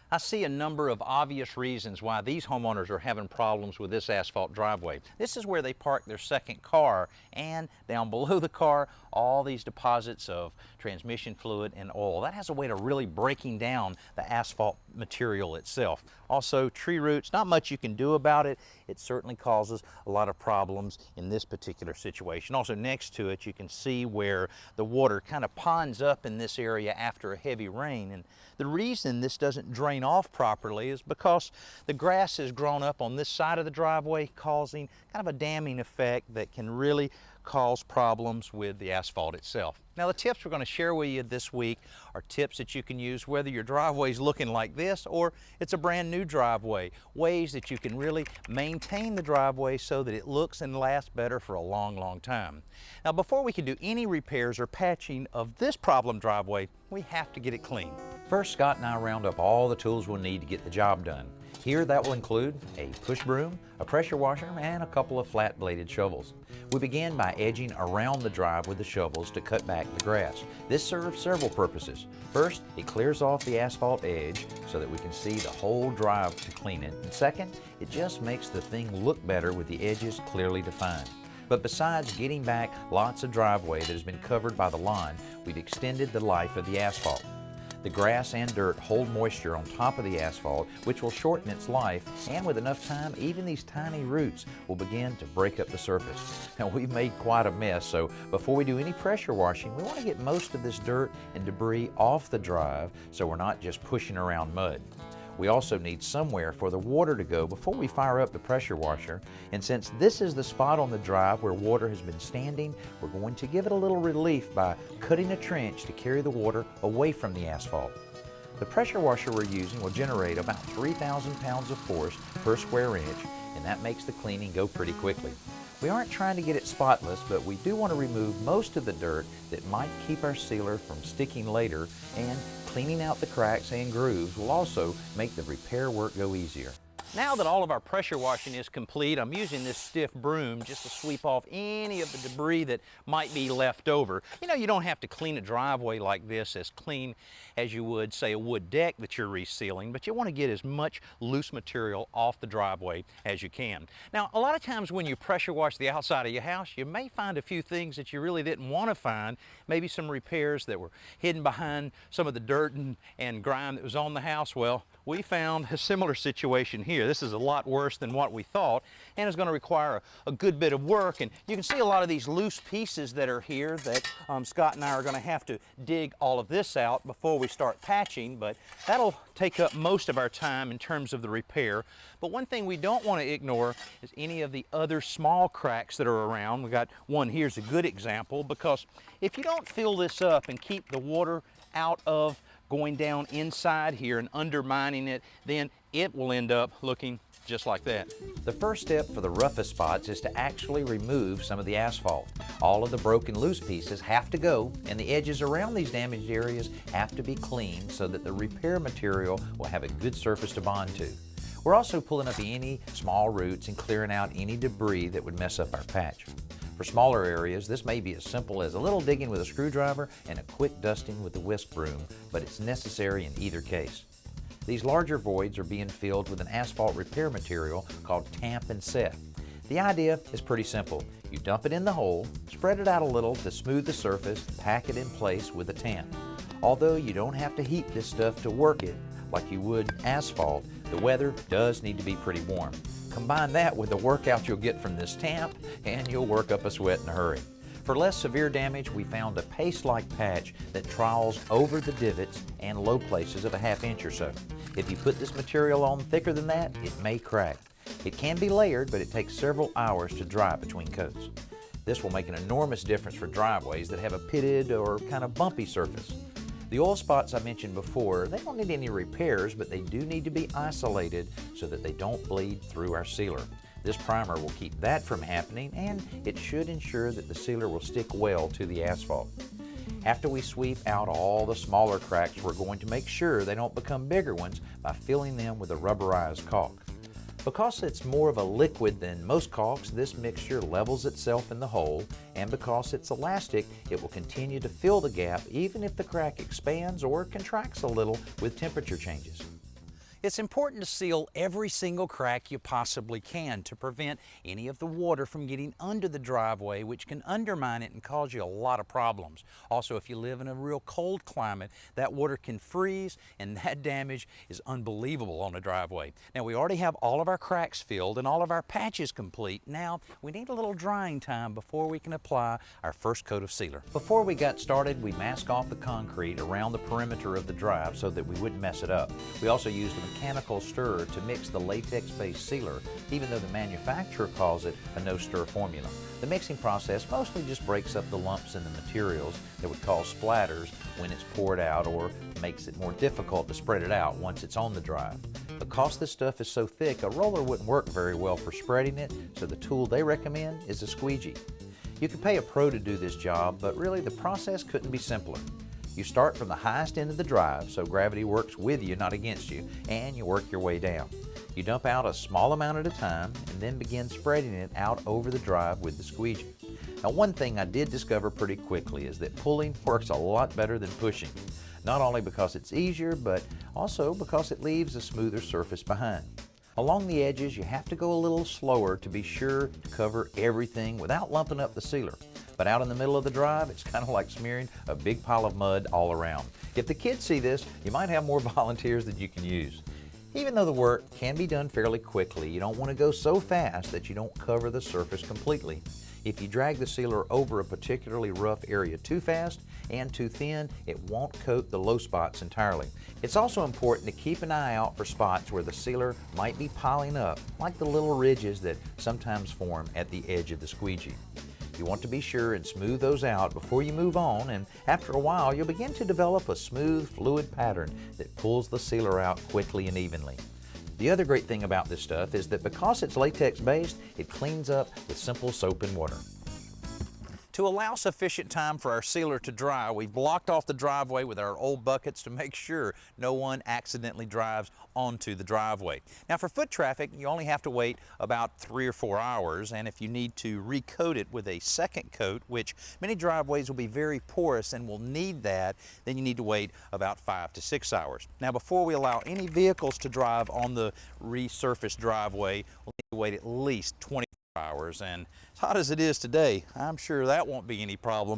I see a number of obvious reasons why these homeowners are having problems with this asphalt driveway. This is where they park their second car, and down below the car, all these deposits of transmission fluid and oil. That has a way of really breaking down the asphalt material itself. Also, tree roots, not much you can do about it. It certainly causes a lot of problems in this particular situation. Also, next to it, you can see where the water kind of ponds up in this area after a heavy rain. And the reason this doesn't drain off properly is because the grass has grown up on this side of the driveway, causing kind of a damming effect that can really cause problems with the asphalt itself. Now, the tips we're going to share with you this week are tips that you can use whether your driveway is looking like this or it's a brand new driveway. Ways that you can really maintain the driveway so that it looks and lasts better for a long, long time. Now, before we can do any repairs or patching of this problem driveway, we have to get it clean. First, Scott and I round up all the tools we'll need to get the job done. Here, that will include a push broom, a pressure washer, and a couple of flat-bladed shovels. We begin by edging around the drive with the shovels to cut back the grass. This serves several purposes. First, it clears off the asphalt edge so that we can see the whole drive to clean it. And second, it just makes the thing look better with the edges clearly defined. But besides getting back lots of driveway that has been covered by the lawn, we've extended the life of the asphalt. The grass and dirt hold moisture on top of the asphalt, which will shorten its life, and with enough time, even these tiny roots will begin to break up the surface. Now, we've made quite a mess, so before we do any pressure washing, we want to get most of this dirt and debris off the drive so we're not just pushing around mud. We also need somewhere for the water to go before we fire up the pressure washer, and since this is the spot on the drive where water has been standing, we're going to give it a little relief by cutting a trench to carry the water away from the asphalt. The pressure washer we're using will generate about 3,000 pounds of force per square inch, and that makes the cleaning go pretty quickly. We aren't trying to get it spotless, but we do want to remove most of the dirt that might keep our sealer from sticking later, and cleaning out the cracks and grooves will also make the repair work go easier. Now that all of our pressure washing is complete, I'm using this stiff broom just to sweep off any of the debris that might be left over. You know, you don't have to clean a driveway like this as clean as you would, say, a wood deck that you're resealing, but you want to get as much loose material off the driveway as you can. Now, a lot of times when you pressure wash the outside of your house, you may find a few things that you really didn't want to find, maybe some repairs that were hidden behind some of the dirt and grime that was on the house. Well, we found a similar situation here. This is a lot worse than what we thought, and it's going to require a good bit of work. And you can see a lot of these loose pieces that are here that Scott and I are going to have to dig all of this out before we start patching, but that'll take up most of our time in terms of the repair. But one thing we don't want to ignore is any of the other small cracks that are around. We got one here's a good example, because if you don't fill this up and keep the water out of going down inside here and undermining it, then it will end up looking just like that. The first step for the roughest spots is to actually remove some of the asphalt. All of the broken loose pieces have to go, and the edges around these damaged areas have to be cleaned so that the repair material will have a good surface to bond to. We're also pulling up any small roots and clearing out any debris that would mess up our patch. For smaller areas, this may be as simple as a little digging with a screwdriver and a quick dusting with the whisk broom, but it's necessary in either case. These larger voids are being filled with an asphalt repair material called tamp and set. The idea is pretty simple. You dump it in the hole, spread it out a little to smooth the surface, pack it in place with a tamp. Although you don't have to heat this stuff to work it like you would asphalt, the weather does need to be pretty warm. Combine that with the workout you'll get from this tamp, and you'll work up a sweat in a hurry. For less severe damage, we found a paste-like patch that trowels over the divots and low places of a ½ inch or so. If you put this material on thicker than that, it may crack. It can be layered, but it takes several hours to dry between coats. This will make an enormous difference for driveways that have a pitted or kind of bumpy surface. The oil spots I mentioned before, they don't need any repairs, but they do need to be isolated so that they don't bleed through our sealer. This primer will keep that from happening, and it should ensure that the sealer will stick well to the asphalt. After we sweep out all the smaller cracks, we're going to make sure they don't become bigger ones by filling them with a rubberized caulk. Because it's more of a liquid than most caulks, this mixture levels itself in the hole, and because it's elastic, it will continue to fill the gap even if the crack expands or contracts a little with temperature changes. It's important to seal every single crack you possibly can to prevent any of the water from getting under the driveway, which can undermine it and cause you a lot of problems. Also, if you live in a real cold climate, that water can freeze and that damage is unbelievable on a driveway. Now, we already have all of our cracks filled and all of our patches complete. Now, we need a little drying time before we can apply our first coat of sealer. Before we got started, we masked off the concrete around the perimeter of the drive so that we wouldn't mess it up. We also used a mechanical stirrer to mix the latex-based sealer, even though the manufacturer calls it a no-stir formula. The mixing process mostly just breaks up the lumps in the materials that would cause splatters when it's poured out, or makes it more difficult to spread it out once it's on the drive. Because this stuff is so thick, a roller wouldn't work very well for spreading it, so the tool they recommend is a squeegee. You can pay a pro to do this job, but really the process couldn't be simpler. You start from the highest end of the drive, so gravity works with you, not against you, and you work your way down. You dump out a small amount at a time and then begin spreading it out over the drive with the squeegee. Now, one thing I did discover pretty quickly is that pulling works a lot better than pushing. Not only because it's easier, but also because it leaves a smoother surface behind. Along the edges, you have to go a little slower to be sure to cover everything without lumping up the sealer. But out in the middle of the drive, it's kind of like smearing a big pile of mud all around. If the kids see this, you might have more volunteers than you can use. Even though the work can be done fairly quickly, you don't want to go so fast that you don't cover the surface completely. If you drag the sealer over a particularly rough area too fast and too thin, it won't coat the low spots entirely. It's also important to keep an eye out for spots where the sealer might be piling up, like the little ridges that sometimes form at the edge of the squeegee. You want to be sure and smooth those out before you move on, and after a while you'll begin to develop a smooth, fluid pattern that pulls the sealer out quickly and evenly. The other great thing about this stuff is that because it's latex based, it cleans up with simple soap and water. To allow sufficient time for our sealer to dry, we've blocked off the driveway with our old buckets to make sure no one accidentally drives onto the driveway. Now, for foot traffic, you only have to wait about 3 or 4 hours, and if you need to recoat it with a second coat, which many driveways will be very porous and will need that, then you need to wait about 5 to 6 hours. Now, before we allow any vehicles to drive on the resurfaced driveway, we'll need to wait at least 24 hours, and as hot as it is today, I'm sure that won't be any problem